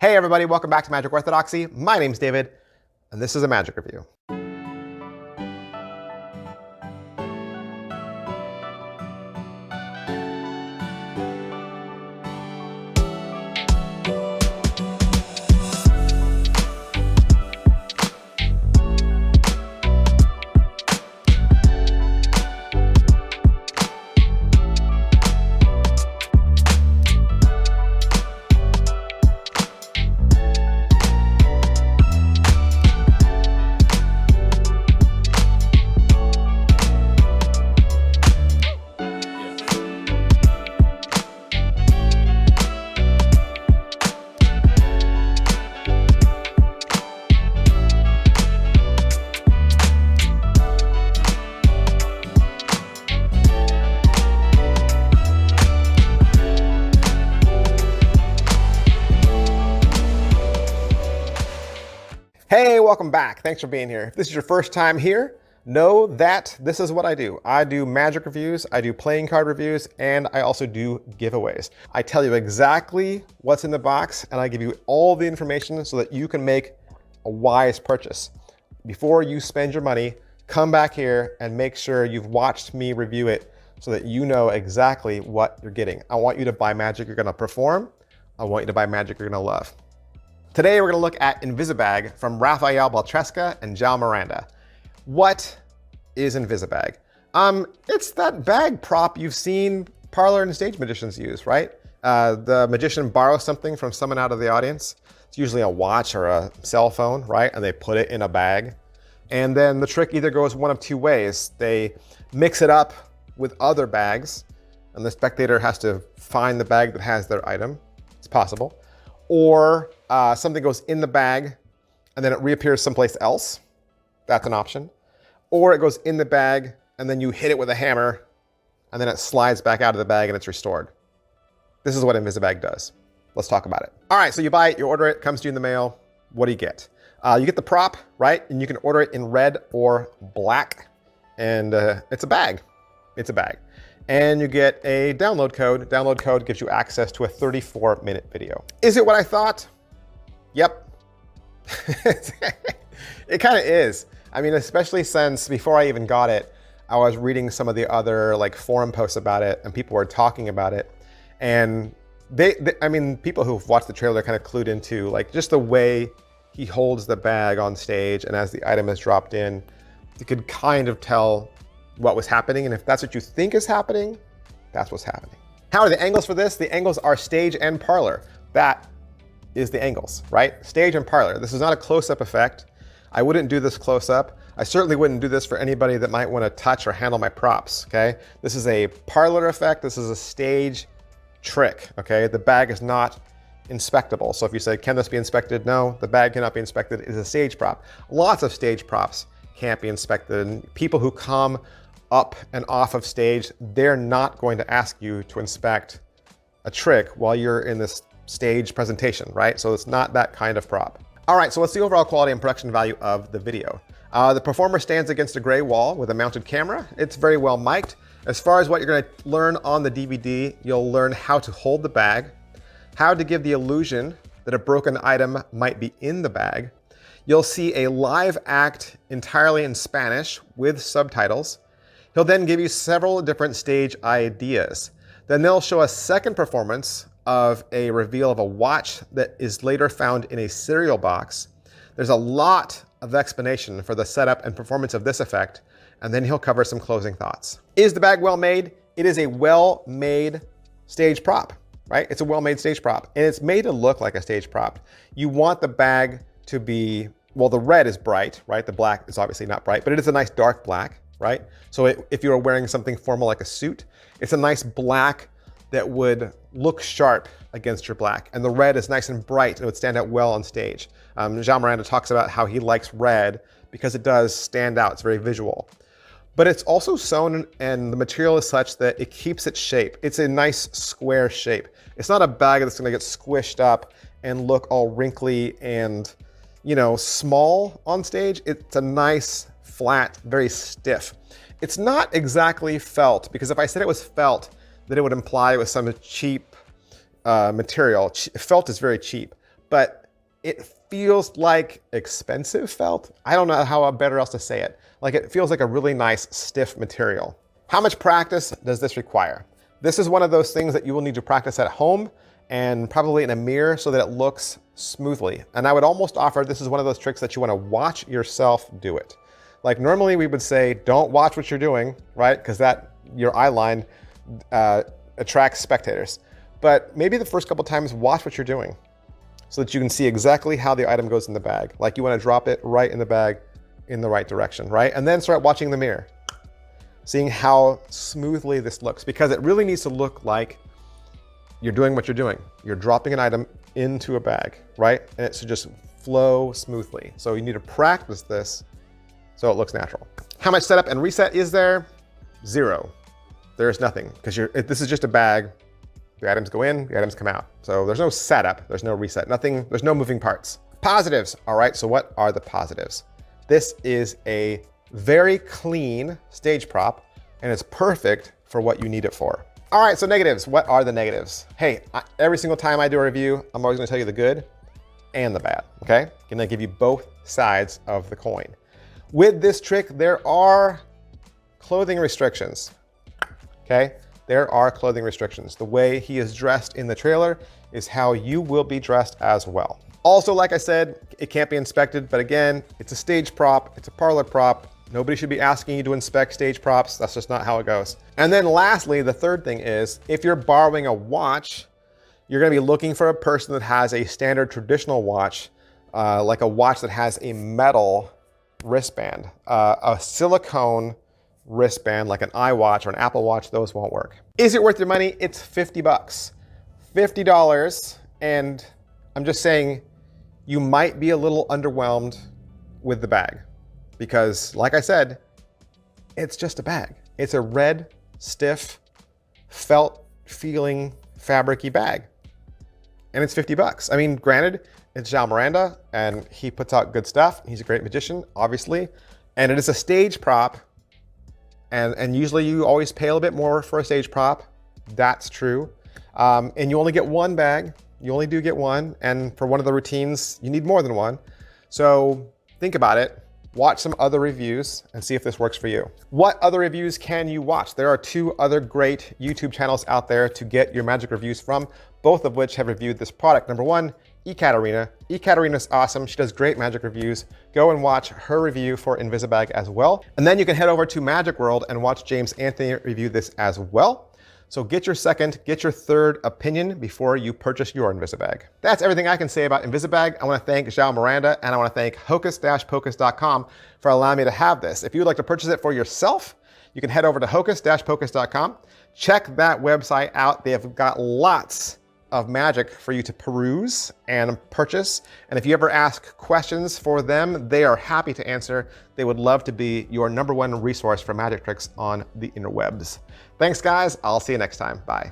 Hey everybody, welcome back to Magic Orthodoxy. My name's David, and this is a magic review. Hey, welcome back. Thanks for being here. If this is your first time here, know that this is what I do. I do magic reviews, I do playing card reviews, and I also do giveaways. I tell you exactly what's in the box, and I give you all the information so that you can make a wise purchase. Before you spend your money, come back here and make sure you've watched me review it so that you know exactly what you're getting. I want you to buy magic you're gonna perform. I want you to buy magic you're gonna love. Today, we're gonna look at Invisibag from Rafael Baltresca and Joao Miranda. What is Invisibag? It's that bag prop you've seen parlor and stage magicians use, right? The magician borrows something from someone out of the audience. It's usually a watch or a cell phone, right? And they put it in a bag. And then the trick either goes one of two ways. They mix it up with other bags, and the spectator has to find the bag that has their item. It's possible. Or something goes in the bag and then it reappears someplace else. That's an option. Or it goes in the bag and then you hit it with a hammer and then it slides back out of the bag and it's restored. This is what Invisibag does. Let's talk about it. All right, so you buy it, you order it, comes to you in the mail. What do you get? You get the prop, right? And you can order it in red or black. And it's a bag. It's a bag. And you get a download code. Download code gives you access to a 34-minute video. Is it what I thought? Yep. It kind of is. I mean, especially since before I even got it, I was reading some of the other like forum posts about it and people were talking about it. And I mean, people who've watched the trailer kind of clued into like just the way he holds the bag on stage and as the item is dropped in, you could kind of tell what was happening. And if that's what you think is happening, that's what's happening. How are the angles for this? The angles are stage and parlor. That is the angles, right? Stage and parlor. This is not a close-up effect. I wouldn't do this close-up. I certainly wouldn't do this for anybody that might want to touch or handle my props, okay? This is a parlor effect. This is a stage trick, okay? The bag is not inspectable. So if you say, can this be inspected? No, the bag cannot be inspected. It is a stage prop. Lots of stage props can't be inspected. And people who come up and off of stage, they're not going to ask you to inspect a trick while you're in this stage presentation, right? So it's not that kind of prop. All right, so what's the overall quality and production value of the video? The performer stands against a gray wall with a mounted camera. It's very well mic'd. As far as what you're gonna learn on the DVD, you'll learn how to hold the bag, how to give the illusion that a broken item might be in the bag. You'll see a live act entirely in Spanish with subtitles. He'll then give you several different stage ideas. Then they'll show a second performance of a reveal of a watch that is later found in a cereal box. There's a lot of explanation for the setup and performance of this effect, and then he'll cover some closing thoughts. Is the bag well made? It is a well-made stage prop, right? It's a well-made stage prop, and it's made to look like a stage prop. You want the bag to be, well, the red is bright, right? The black is obviously not bright, but it is a nice dark black, right? So if you were wearing something formal like a suit, it's a nice black that would look sharp against your black. And the red is nice and bright and it would stand out well on stage. Joao Miranda talks about how he likes red because it does stand out, it's very visual. But it's also sewn and the material is such that it keeps its shape. It's a nice square shape. It's not a bag that's gonna get squished up and look all wrinkly and, you know, small on stage. It's a nice, flat, very stiff. It's not exactly felt, because if I said it was felt, then it would imply it was some cheap material. Felt is very cheap, but it feels like expensive felt. I don't know how better else to say it. Like it feels like a really nice stiff material. How much practice does this require? This is one of those things that you will need to practice at home and probably in a mirror so that it looks smoothly. And I would almost offer this is one of those tricks that you want to watch yourself do it. Like normally we would say, don't watch what you're doing, right? Because that your eye line attracts spectators. But maybe the first couple times, watch what you're doing so that you can see exactly how the item goes in the bag. Like you want to drop it right in the bag in the right direction, right? And then start watching the mirror, seeing how smoothly this looks, because it really needs to look like you're doing what you're doing. You're dropping an item into a bag, right? And it should just flow smoothly. So you need to practice this so it looks natural. How much setup and reset is there? Zero. There's nothing, because this is just a bag. The items go in, the items come out. So there's no setup, there's no reset, nothing, there's no moving parts. Positives, all right, so what are the positives? This is a very clean stage prop, and it's perfect for what you need it for. All right, so negatives, what are the negatives? Hey, every single time I do a review, I'm always gonna tell you the good and the bad, okay? I'm gonna give you both sides of the coin. With this trick, there are clothing restrictions, okay? There are clothing restrictions. The way he is dressed in the trailer is how you will be dressed as well. Also, like I said, it can't be inspected, but again, it's a stage prop, it's a parlor prop. Nobody should be asking you to inspect stage props. That's just not how it goes. And then lastly, the third thing is, if you're borrowing a watch, you're gonna be looking for a person that has a standard traditional watch, like a watch that has a metal wristband. A silicone wristband, like an iWatch or an Apple Watch, those won't work. Is it worth your money? It's 50 bucks. $50, and I'm just saying, you might be a little underwhelmed with the bag because, like I said, it's just a bag. It's a red, stiff, felt feeling, fabric-y bag. And it's 50 bucks. I mean, granted, it's Joao Miranda and he puts out good stuff. He's a great magician, obviously. And it is a stage prop. And usually you always pay a little bit more for a stage prop. That's true. And you only get one bag. You only do get one. And for one of the routines, you need more than one. So think about it. Watch some other reviews and see if this works for you. What other reviews can you watch? There are 2 other great YouTube channels out there to get your magic reviews from, both of which have reviewed this product. Number 1, Ekaterina. Ekaterina's awesome. She does great magic reviews. Go and watch her review for Invisibag as well. And then you can head over to Magic World and watch James Anthony review this as well. So get your second, get your third opinion before you purchase your Invisibag. That's everything I can say about Invisibag. I want to thank Joao Miranda and I want to thank hocus-pocus.com for allowing me to have this. If you would like to purchase it for yourself, you can head over to hocus-pocus.com. Check that website out. They have got lots of magic for you to peruse and purchase. And if you ever ask questions for them, they are happy to answer. They would love to be your #1 resource for magic tricks on the interwebs. Thanks, guys. I'll see you next time. Bye.